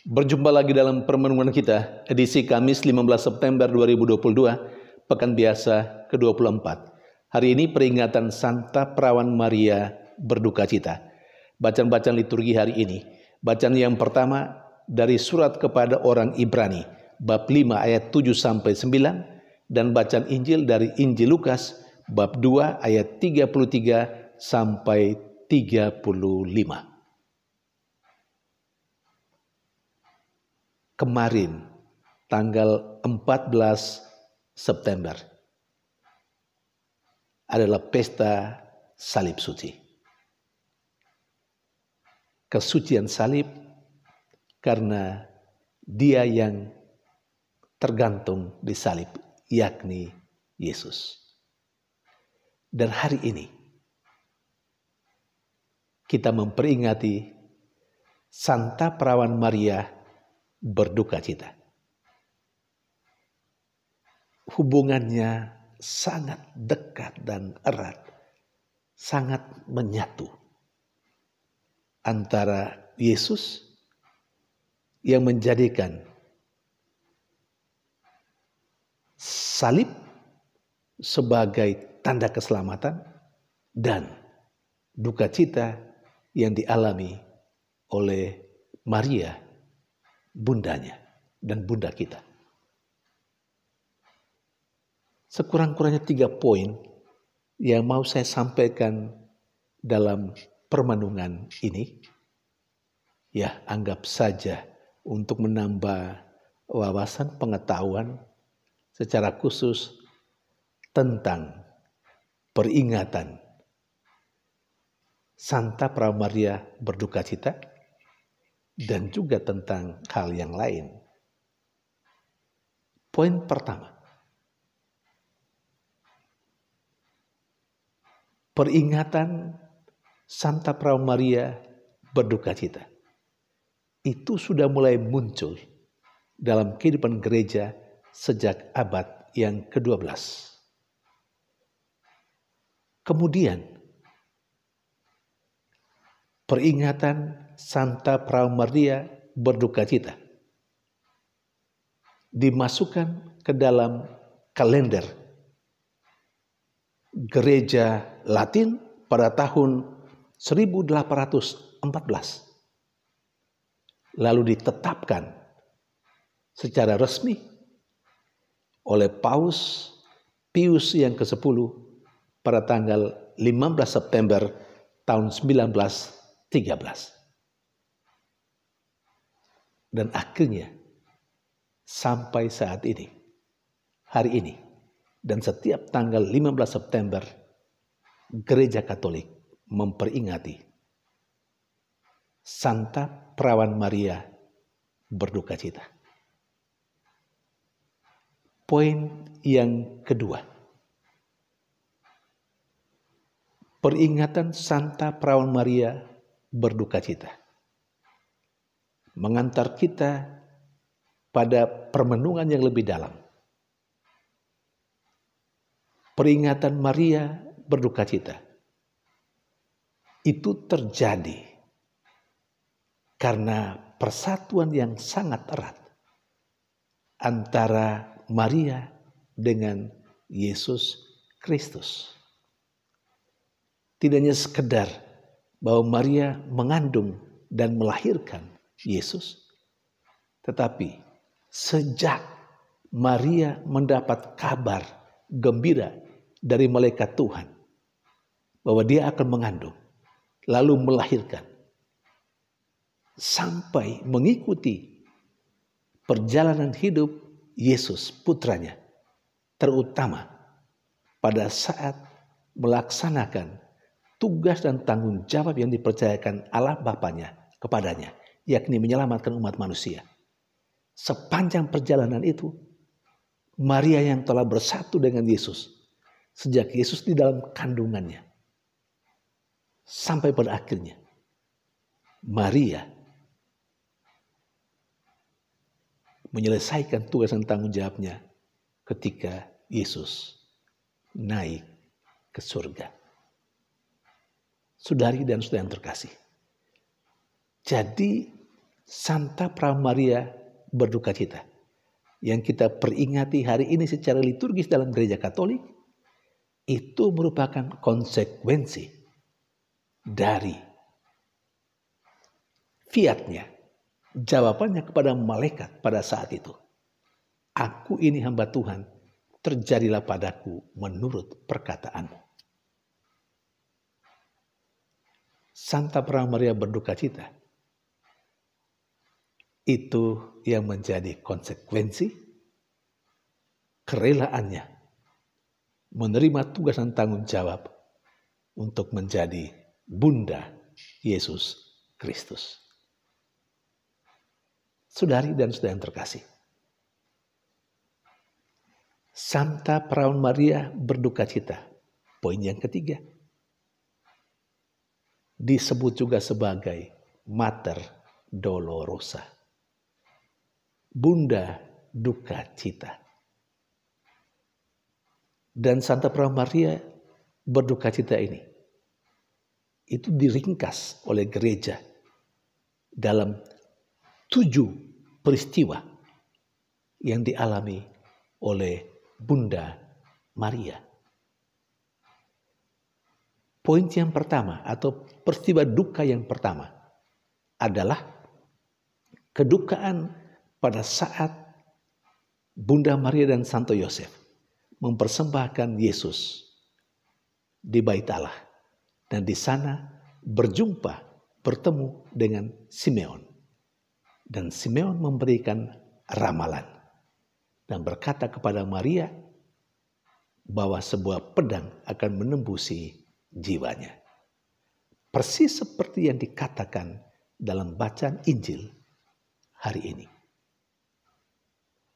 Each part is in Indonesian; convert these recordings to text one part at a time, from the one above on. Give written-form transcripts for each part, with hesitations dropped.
Berjumpa lagi dalam permenungan kita, edisi Kamis 15 September 2022, Pekan Biasa ke-24. Hari ini peringatan Santa Perawan Maria berduka cita. Bacaan-bacaan liturgi hari ini. Bacaan yang pertama dari surat kepada orang Ibrani, bab 5 ayat 7-9, dan bacaan Injil dari Injil Lukas, bab 2 ayat 33 sampai 35. Kemarin, tanggal 14 September, adalah pesta salib suci. Kesucian salib karena Dia yang tergantung di salib, yakni Yesus. Dan hari ini, kita memperingati Santa Perawan Maria berduka cita. Hubungannya sangat dekat dan erat, sangat menyatu antara Yesus yang menjadikan salib sebagai tanda keselamatan dan duka cita yang dialami oleh Maria, bundanya dan bunda kita. Sekurang-kurangnya 3 poin yang mau saya sampaikan dalam permenungan ini. Ya, anggap saja untuk menambah wawasan pengetahuan secara khusus tentang peringatan Santa Perawan Maria berduka cita, dan juga tentang hal yang lain. Poin pertama, peringatan Santa Perawan Maria berduka cita itu sudah mulai muncul dalam kehidupan gereja sejak abad yang ke-12. Kemudian peringatan Santa Perawan Maria berduka cita dimasukkan ke dalam kalender gereja Latin pada tahun 1814. Lalu ditetapkan secara resmi oleh Paus Pius yang ke-10 pada tanggal 15 September tahun 1913. Dan akhirnya sampai saat ini, hari ini, dan setiap tanggal 15 September, Gereja Katolik memperingati Santa Perawan Maria berduka cita. Poin yang kedua, peringatan Santa Perawan Maria berduka cita mengantar kita pada permenungan yang lebih dalam. Peringatan Maria berduka cita itu terjadi karena persatuan yang sangat erat antara Maria dengan Yesus Kristus. Tidak hanya sekedar bahwa Maria mengandung dan melahirkan Yesus, tetapi sejak Maria mendapat kabar gembira dari malaikat Tuhan bahwa dia akan mengandung, lalu melahirkan, sampai mengikuti perjalanan hidup Yesus putranya, terutama pada saat melaksanakan tugas dan tanggung jawab yang dipercayakan Allah Bapanya kepadanya, yakni menyelamatkan umat manusia. Sepanjang perjalanan itu, Maria yang telah bersatu dengan Yesus sejak Yesus di dalam kandungannya, sampai pada akhirnya Maria menyelesaikan tugas dan tanggung jawabnya ketika Yesus naik ke surga. Saudari dan saudara yang terkasih, jadi Santa Pramaria berduka cita yang kita peringati hari ini secara liturgis dalam gereja Katolik, itu merupakan konsekuensi dari fiatnya, jawabannya kepada malaikat pada saat itu. Aku ini hamba Tuhan, terjadilah padaku menurut perkataanmu. Santa Pramaria berduka cita. Itu yang menjadi konsekuensi kerelaannya menerima tugas dan tanggung jawab untuk menjadi Bunda Yesus Kristus. Saudari dan saudara yang terkasih, Santa Perawan Maria berduka cita. Poin yang ketiga, disebut juga sebagai Mater Dolorosa, Bunda duka cita. Dan Santa Perawan Maria berduka cita ini, itu diringkas oleh gereja dalam 7 peristiwa yang dialami oleh Bunda Maria. Poin yang pertama atau peristiwa duka yang pertama adalah kedukaan pada saat Bunda Maria dan Santo Yosef mempersembahkan Yesus di Bait Allah, dan di sana bertemu dengan Simeon, dan Simeon memberikan ramalan dan berkata kepada Maria bahwa sebuah pedang akan menembusi jiwanya, persis seperti yang dikatakan dalam bacaan Injil hari ini.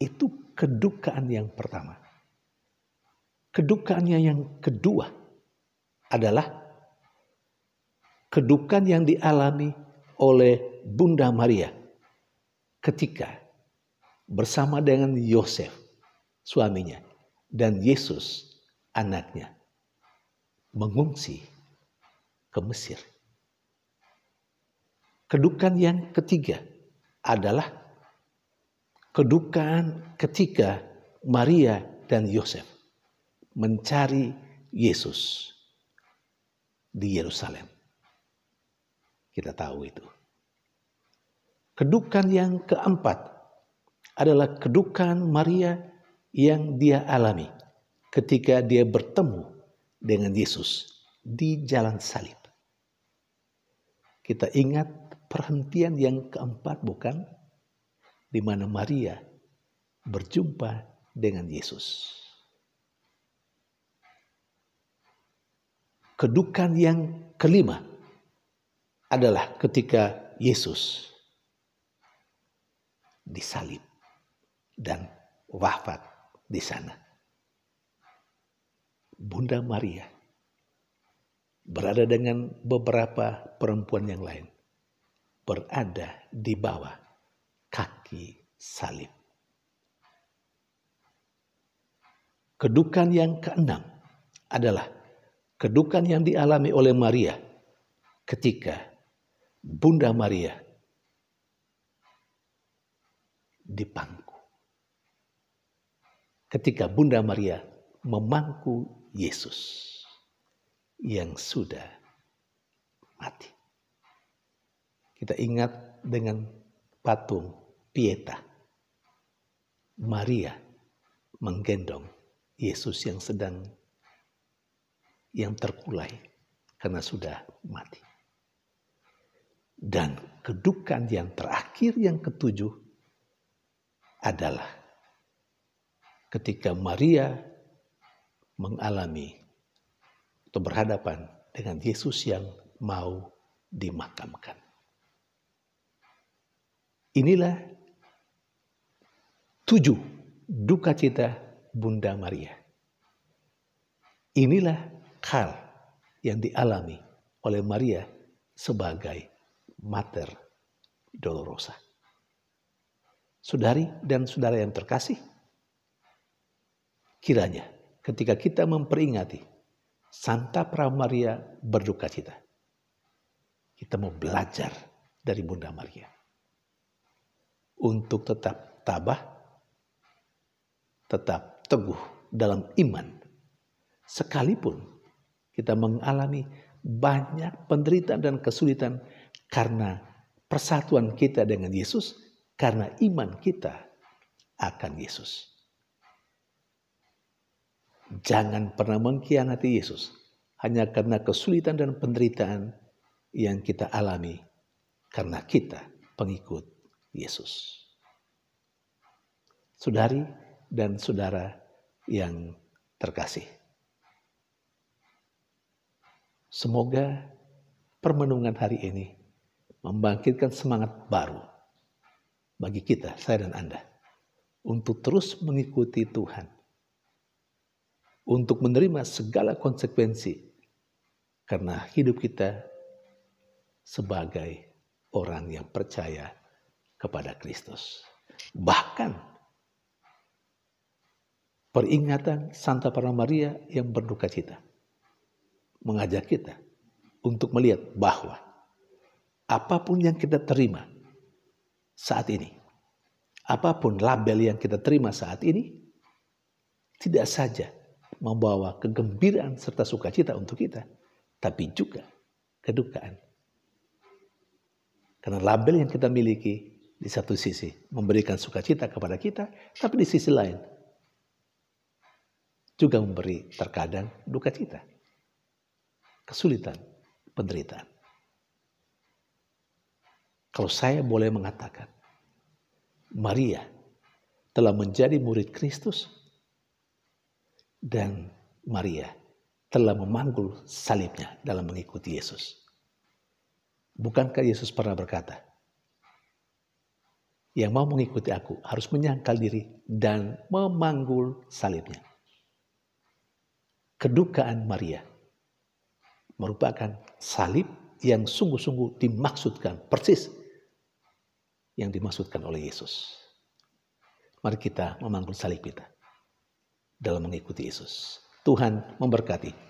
Itu kedukaan yang pertama. Kedukaannya yang kedua adalah kedukaan yang dialami oleh Bunda Maria ketika bersama dengan Yosef, suaminya, dan Yesus, anaknya, mengungsi ke Mesir. Kedukaan yang ketiga adalah kedukaan ketika Maria dan Yosef mencari Yesus di Yerusalem. Kita tahu itu. Kedukaan yang keempat adalah kedukaan Maria yang dia alami ketika dia bertemu dengan Yesus di jalan salib. Kita ingat perhentian yang keempat, bukan? Di mana Maria berjumpa dengan Yesus. Kedukaan yang kelima adalah ketika Yesus disalib dan wafat di sana. Bunda Maria berada dengan beberapa perempuan yang lain, berada di bawah kaki salib. Kedukaan yang keenam adalah kedukaan yang dialami oleh Maria ketika Bunda Maria dipangku. Ketika Bunda Maria memangku Yesus yang sudah mati. Kita ingat dengan patung Pieta. Maria menggendong Yesus yang terkulai karena sudah mati. Dan kedukaan yang terakhir yang ketujuh adalah ketika Maria mengalami atau berhadapan dengan Yesus yang mau dimakamkan. Inilah 7 duka cita Bunda Maria. Inilah hal yang dialami oleh Maria sebagai Mater Dolorosa. Saudari dan saudara yang terkasih, kiranya ketika kita memperingati Santa Pramaria berduka cita, kita mau belajar dari Bunda Maria. untuk tetap tabah, tetap teguh dalam iman. Sekalipun kita mengalami banyak penderitaan dan kesulitan karena persatuan kita dengan Yesus, karena iman kita akan Yesus. Jangan pernah mengkhianati Yesus hanya karena kesulitan dan penderitaan yang kita alami karena kita pengikut Yesus. Saudari dan saudara yang terkasih, semoga permenungan hari ini membangkitkan semangat baru bagi kita, saya dan Anda, untuk terus mengikuti Tuhan, untuk menerima segala konsekuensi karena hidup kita sebagai orang yang percaya kepada Kristus. Bahkan peringatan Santa Parwan Maria yang berduka cita mengajak kita untuk melihat bahwa apapun yang kita terima saat ini, apapun label yang kita terima saat ini, tidak saja membawa kegembiraan serta sukacita untuk kita, tapi juga kedukaan. Karena label yang kita miliki di satu sisi memberikan sukacita kepada kita, tapi di sisi lain juga memberi terkadang duka cita, kesulitan, penderitaan. Kalau saya boleh mengatakan, Maria telah menjadi murid Kristus dan Maria telah memanggul salibnya dalam mengikuti Yesus. Bukankah Yesus pernah berkata, yang mau mengikuti aku harus menyangkal diri dan memanggul salibnya. Kedukaan Maria merupakan salib yang sungguh-sungguh dimaksudkan persis yang dimaksudkan oleh Yesus. Mari kita memanggul salib kita dalam mengikuti Yesus. Tuhan memberkati.